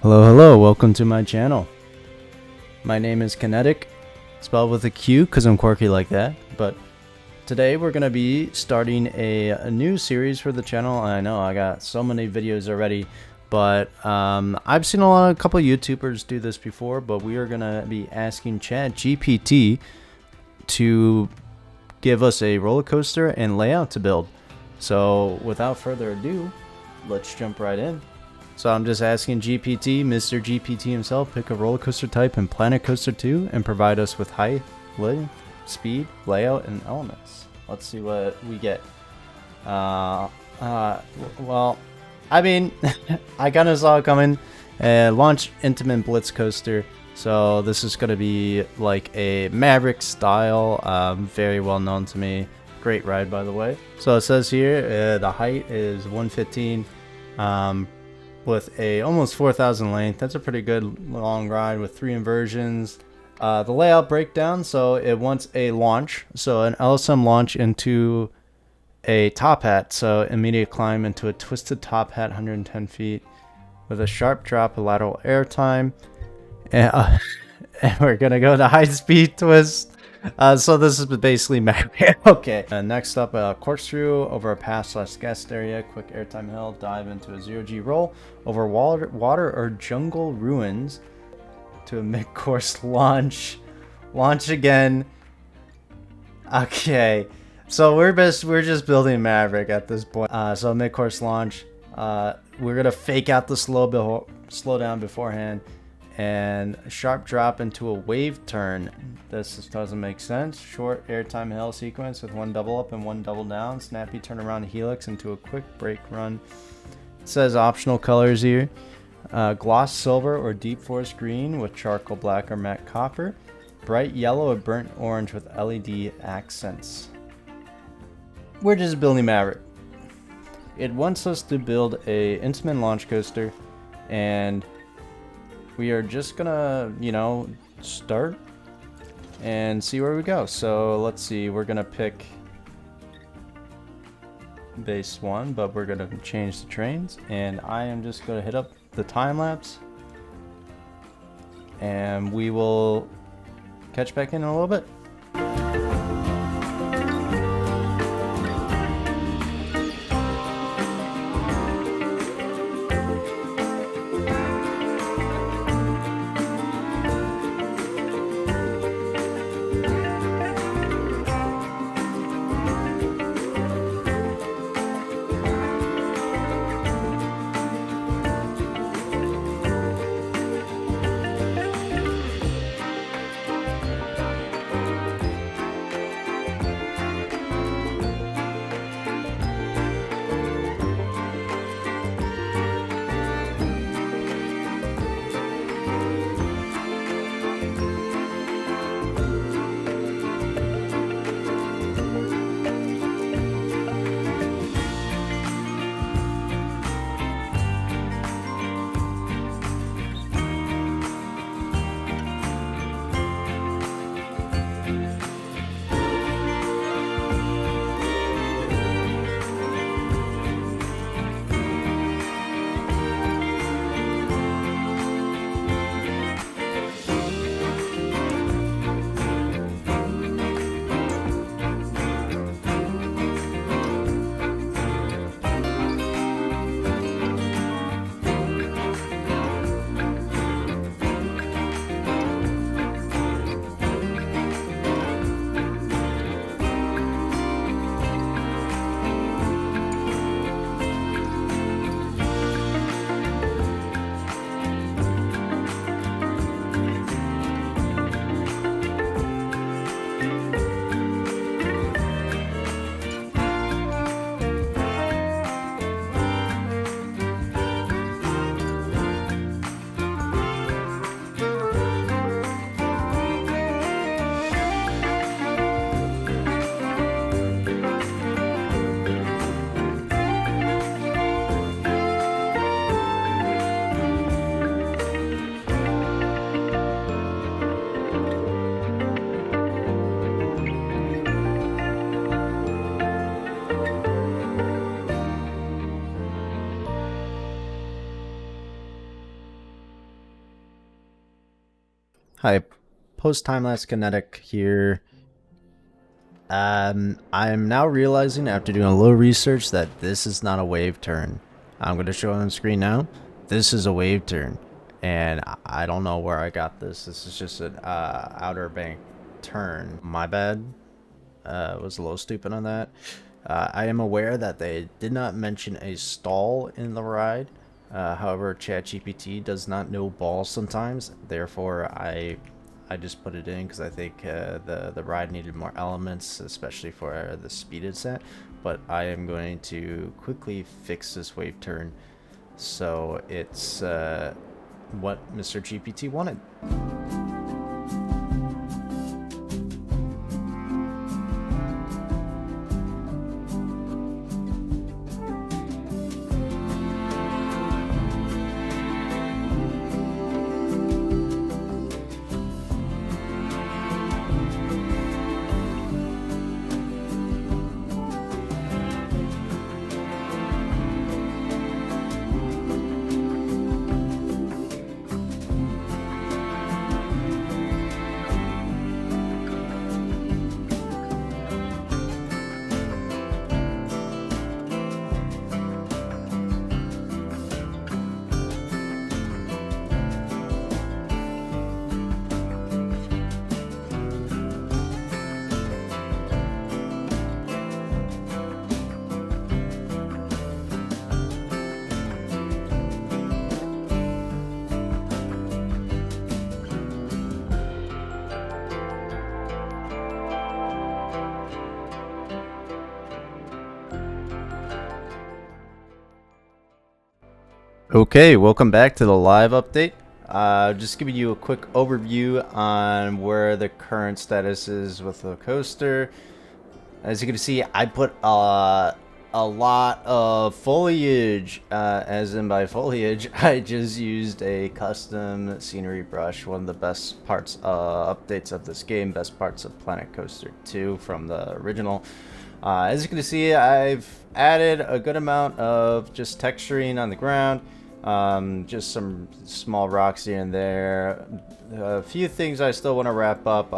Hello, welcome to my channel. My name is Kinetiq, spelled with a Q because I'm quirky like that. But today we're going to be starting a new series for the channel. I know I got so many videos already, but I've seen a couple YouTubers do this before, but we are going to be asking Chat GPT to give us a roller coaster and layout to build. So without further ado, let's jump right in. So I'm just asking GPT, Mr. GPT himself, pick a roller coaster type in Planet Coaster 2 and provide us with height, width, speed, layout, and elements. Let's see what we get. Well, I mean, I kind of saw it coming. Launch Intamin Blitz Coaster. So this is going to be like a Maverick style, very well known to me. Great ride, by the way. So it says here, the height is 115. With a almost 4,000 length. That's a pretty good long ride with 3 inversions. The layout breakdown, so it wants a launch, so an LSM launch into a top hat, so immediate climb into a twisted top hat 110 feet with a sharp drop of lateral air time, and we're gonna go to high speed twist. So this is basically okay. Next up, a corkscrew over a pass/guest area, quick airtime hill, dive into a 0G roll over water or jungle ruins to a mid-course launch again. Okay, so we're just building Maverick at this point. So mid-course launch, we're gonna fake out the slow down beforehand. And a sharp drop into a wave turn. This doesn't make sense. Short airtime hill sequence with 1 double up and 1 double down. Snappy turnaround helix into a quick brake run. It says optional colors here. Gloss silver or deep forest green with charcoal black or matte copper. Bright yellow or burnt orange with LED accents. We're just building Maverick. It wants us to build a Intamin launch coaster, and we are just gonna, start and see where we go. So let's see, we're gonna pick base 1, but we're gonna change the trains, and I am just gonna hit up the time lapse, and we will catch back in a little bit. Hi, post-time-lapse Kinetiq here. I'm now realizing after doing a little research that this is not a wave turn. I'm going to show on screen now. This is a wave turn, and I don't know where I got this. This is just an outer bank turn. My bad. Was a little stupid on that. I am aware that they did not mention a stall in the ride. However, Chat GPT does not know balls sometimes. Therefore, I just put it in because I think the ride needed more elements, especially for the speed it's at. But I am going to quickly fix this wave turn so it's what Mr. GPT wanted. Okay, welcome back to the live update. Just giving you a quick overview on where the current status is with the coaster. As you can see, I put a lot of foliage, as in by foliage, I just used a custom scenery brush, one of the best parts, updates of this game, best parts of Planet Coaster 2 from the original. As you can see, I've added a good amount of just texturing on the ground. Just some small rocks here and there. A few things I still want to wrap up,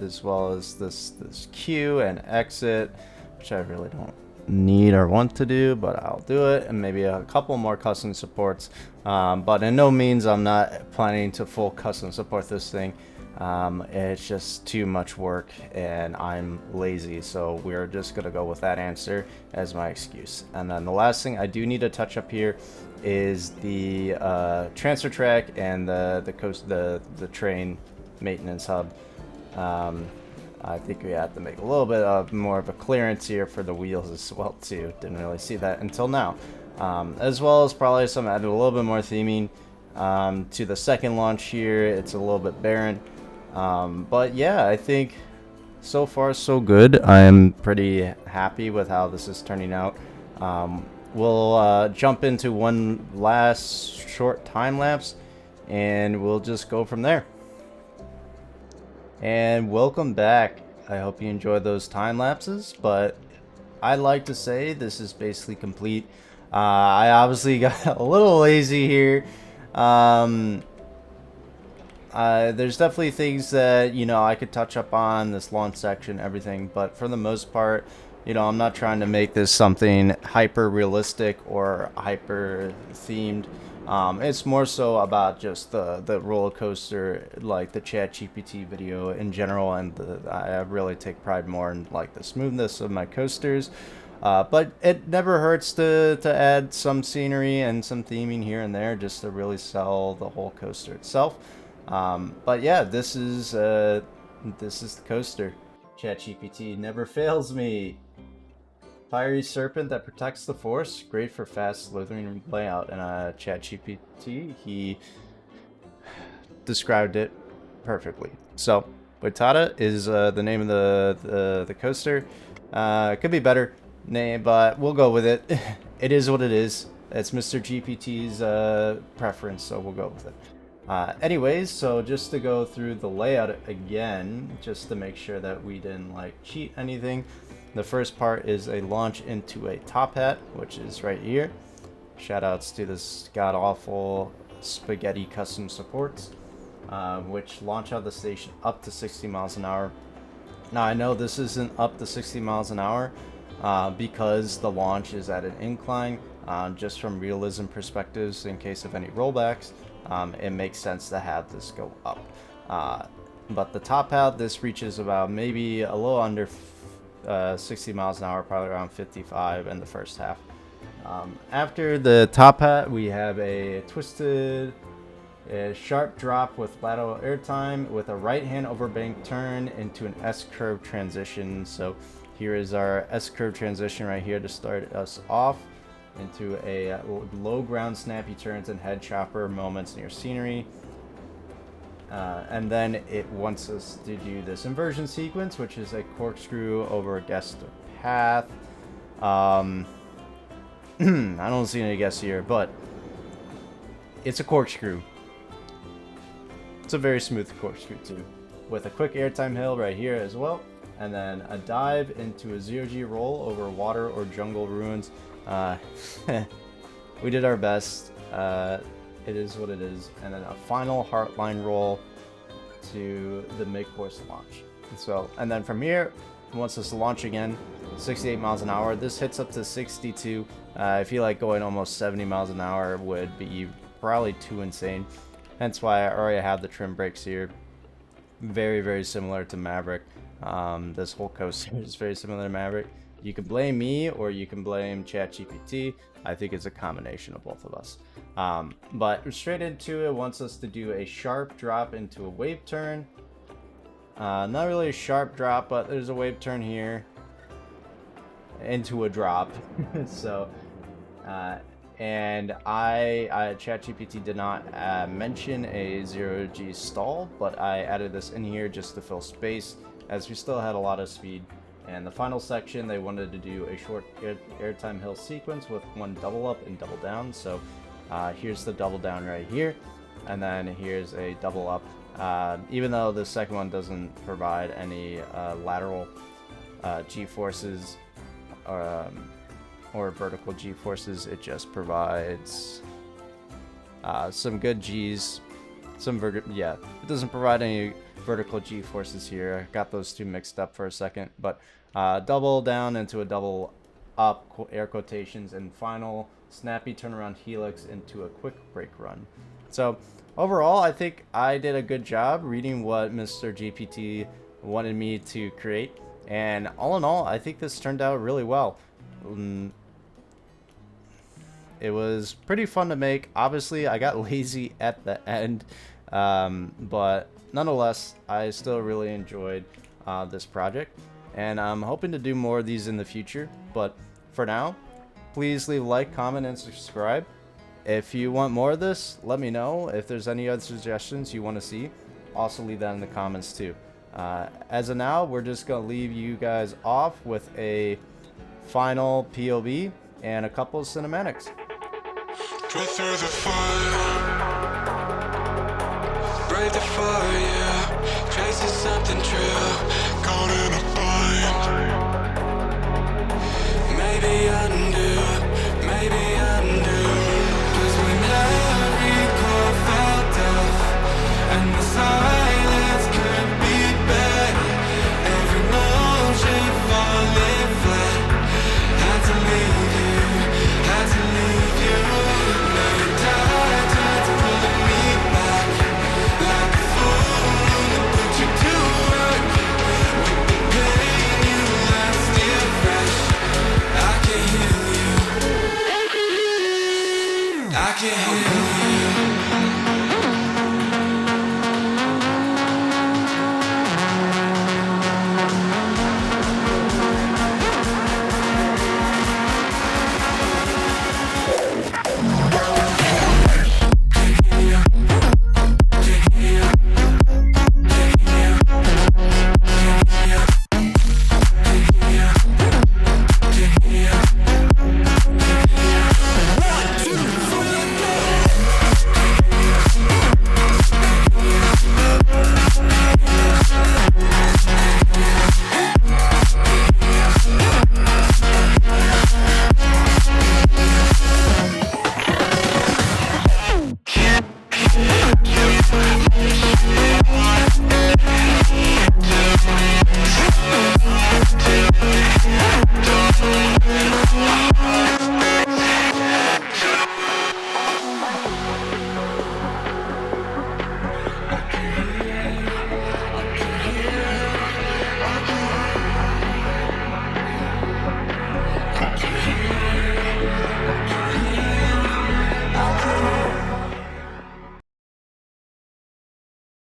as well as this queue and exit, which I really don't need or want to do, but I'll do it, and maybe a couple more custom supports. But in no means I'm not planning to full custom support this thing. It's just too much work and I'm lazy, so we're just gonna go with that answer as my excuse. And then the last thing I do need to touch up here is the transfer track and the train maintenance hub. I think we have to make a little bit of more of a clearance here for the wheels as well too. Didn't really see that until now. As well as probably added a little bit more theming to the second launch here. It's a little bit barren. But yeah, I think so far so good. I am pretty happy with how this is turning out. We'll jump into one last short time lapse and we'll just go from there. And welcome back. I hope you enjoyed those time lapses, but I like to say this is basically complete. I obviously got a little lazy here. There's definitely things that, you know, I could touch up on this launch section, everything, but for the most part, you know, I'm not trying to make this something hyper realistic or hyper themed. It's more so about just the roller coaster, like the Chat GPT video in general, and I really take pride more in like the smoothness of my coasters. But it never hurts to add some scenery and some theming here and there just to really sell the whole coaster itself. But yeah, this is the coaster. Chat GPT never fails me. Fiery serpent that protects the force, great for fast slithering layout. And Chat GPT, he described it perfectly. So Boitata is the name of the coaster. Could be better name, but we'll go with it. It is what it is. It's Mr. GPT's preference, so we'll go with it. Anyways, so just to go through the layout again, just to make sure that we didn't like cheat anything. The first part is a launch into a top hat, which is right here. Shoutouts to this god-awful spaghetti custom supports. which launch out of the station up to 60 miles an hour. Now I know this isn't up to 60 miles an hour because the launch is at an incline. Just from realism perspectives, in case of any rollbacks, it makes sense to have this go up. But the top hat, this reaches about maybe a little under 60 miles an hour, probably around 55 in the first half. After the top hat, we have a twisted, sharp drop with lateral airtime with a right hand overbank turn into an S-curve transition. So here is our S-curve transition right here to start us off into a low ground snappy turns and head chopper moments near scenery. And then it wants us to do this inversion sequence, which is a corkscrew over a guest path. I don't see any guests here, but it's a corkscrew. It's a very smooth corkscrew too, with a quick airtime hill right here as well, and then a dive into a 0G roll over water or jungle ruins. We did our best. It is what it is, and then a final heartline roll to the mid-course launch. So, and then from here, it wants us to launch again, 68 miles an hour. This hits up to 62. I feel like going almost 70 miles an hour would be probably too insane. Hence why I already have the trim brakes here. Very, very similar to Maverick. This whole coaster is very similar to Maverick. You can blame me or you can blame Chat GPT. I think it's a combination of both of us. But straight into it, wants us to do a sharp drop into a wave turn. Not really a sharp drop, but there's a wave turn here into a drop. So, and Chat GPT did not mention a 0G stall, but I added this in here just to fill space, as we still had a lot of speed. And the final section, they wanted to do a short airtime hill sequence with one double up and double down. So here's the double down right here, and then here's a double up. Even though the second one doesn't provide any lateral G-forces or vertical G-forces, it just provides some good G's. Yeah, it doesn't provide any vertical G-forces here. I got those two mixed up for a second, but double down into a double up, air quotations, and final snappy turnaround helix into a quick brake run. So overall, I think I did a good job reading what Mr. GPT wanted me to create, and all in all, I think this turned out really well. It was pretty fun to make. Obviously, I got lazy at the end, but nonetheless, I still really enjoyed this project, and I'm hoping to do more of these in the future. But for now, please leave a like, comment, and subscribe. If you want more of this, let me know. If there's any other suggestions you want to see, also leave that in the comments too. As of now, we're just going to leave you guys off with a final POV and a couple of cinematics. Go through the fire, break the fire, yeah. Chasing something true, caught in a bind. Maybe undo, maybe undo. 'Cause when every call felt off and the silence could be better, every motion falling flat, had to leave you, had to leave you. Now your tides pulling me back like a fool that put you to work. With the pain you left still fresh, I can heal you, I can heal you. Yeah.